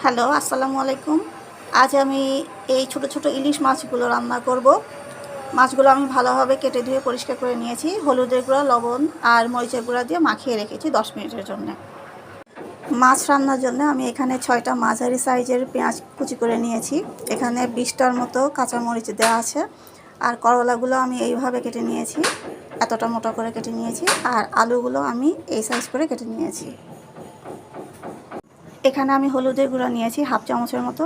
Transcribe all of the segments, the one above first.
Hello, আসসালামু আলাইকুম। আজ আমি এই ছোট ছোট ইলিশ মাছগুলো রান্না করব। মাছগুলো আমি ভালোভাবে কেটে ধুয়ে পরিষ্কার করে নিয়েছি। হলুদের গুঁড়া, লবণ আর মরিচের গুঁড়া দিয়ে মাখিয়ে রেখেছি 10 মিনিটের জন্য। মাছ রান্নার জন্য আমি এখানে 6টা মাঝারি সাইজের পেঁয়াজ কুচি করে নিয়েছি। এখানে 20টার মতো কাঁচামরিচ দেওয়া আছে। আর করলাগুলো আমি এইভাবে কেটে নিয়েছি, এতটা মোটা করে কেটে নিয়েছি। আর আলুগুলো আমি এই সাইজ করে কেটে নিয়েছি। এখানে আমি হলুদের গুঁড়া নিয়েছি হাফ চামচের মতো,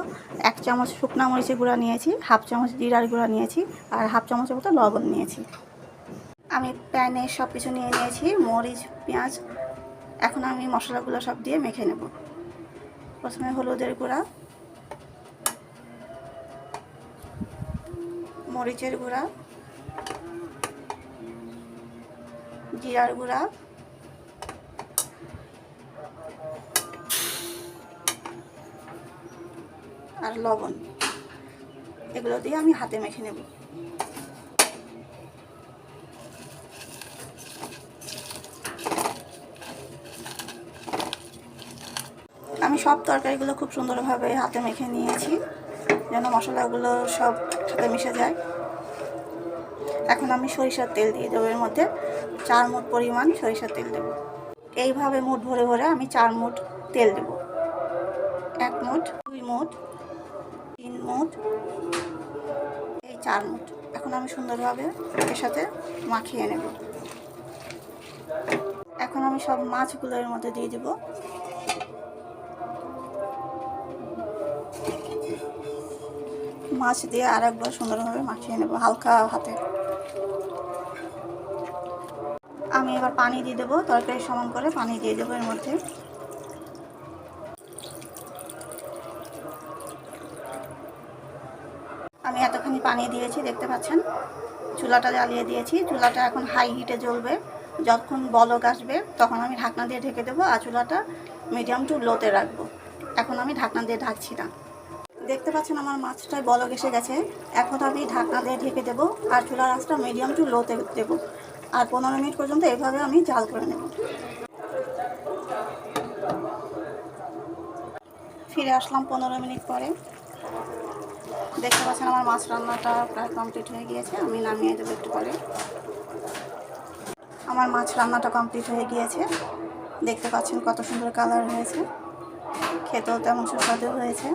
1 চামচ শুকনা মরিচের গুঁড়া নিয়েছি, হাফ চামচ জিরার গুঁড়া নিয়েছি আর হাফ চামচের মতো লবণ নিয়েছি। আমি প্যানে সব কিছু নিয়ে নিয়েছি, মরিচ, পেঁয়াজ। এখন আমি মশলাগুলো সব দিয়ে মেখে নেব। প্রথমে হলুদের গুঁড়া, মরিচের গুঁড়া, জিরার গুঁড়া, আর লবণ, এগুলো দিয়ে আমি হাতে মেখে নেব। আমি সব তরকারিগুলো খুব সুন্দরভাবে হাতে মেখে নিয়েছি, যেন মশলাগুলো সব সাথে মিশে যায়। এখন আমি সরিষার তেল দিয়ে দেবো। এর মধ্যে 4 মুঠ পরিমাণ সরিষার তেল দেব। এইভাবে মুঠ ভরে ভরে আমি 4 মুঠ তেল দেব। 1 মুঠ, 2 মুঠ, 3 মুঠ, এই 4 মুঠ। এখন আমি সুন্দরভাবে এর সাথে মাখিয়ে নেব। এখন আমি সব মাছগুলো এর মধ্যে দিয়ে দেব। মাছ দিয়ে আর একবার সুন্দরভাবে মাখিয়ে নেব হালকা হাতে। আমি এবার পানি দিয়ে দেবো, তরকারি সমান করে পানি দিয়ে দেবো এর মধ্যে। আমি এতখানি পানি দিয়েছি, দেখতে পাচ্ছেন। চুলাটা জ্বালিয়ে দিয়েছি, চুলাটা এখন হাই হিটে জ্বলবে। যখন বলক আসবে তখন আমি ঢাকনা দিয়ে ঢেকে দেবো আর চুলাটা মিডিয়াম টু লোতে রাখবো। এখন আমি ঢাকনা দিয়ে ঢাকছি না। দেখতে পাচ্ছেন আমার মাছটায় বলক এসে গেছে। এখন আমি ঢাকনা দিয়ে ঢেকে দেবো আর চুলার আঁচটা মিডিয়াম টু লোতে দেবো। আর 15 মিনিট পর্যন্ত এইভাবে আমি জাল করে নেব। ফিরে আসলাম 15 মিনিট পরে। দেখতে পাচ্ছেন আমার মাছ রান্নাটা প্রায় কমপ্লিট হয়ে গিয়েছে। আমি নামিয়ে দেবো একটু পরে। আমার মাছ রান্নাটা কমপ্লিট হয়ে গিয়েছে। দেখতে পাচ্ছেন কত সুন্দর কালার হয়েছে, খেতেও তেমন সুস্বাদু হয়েছে।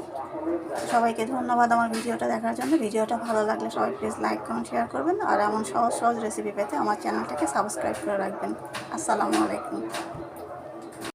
সবাইকে ধন্যবাদ আমার ভিডিওটা দেখার জন্য। ভিডিওটা ভালো লাগলে সবাই প্লিজ লাইক, কমেন্ট, শেয়ার করবেন। আর এমন সহজ সহজ রেসিপি পেতে আমার চ্যানেলটাকে সাবস্ক্রাইব করে রাখবেন। আসসালামু আলাইকুম।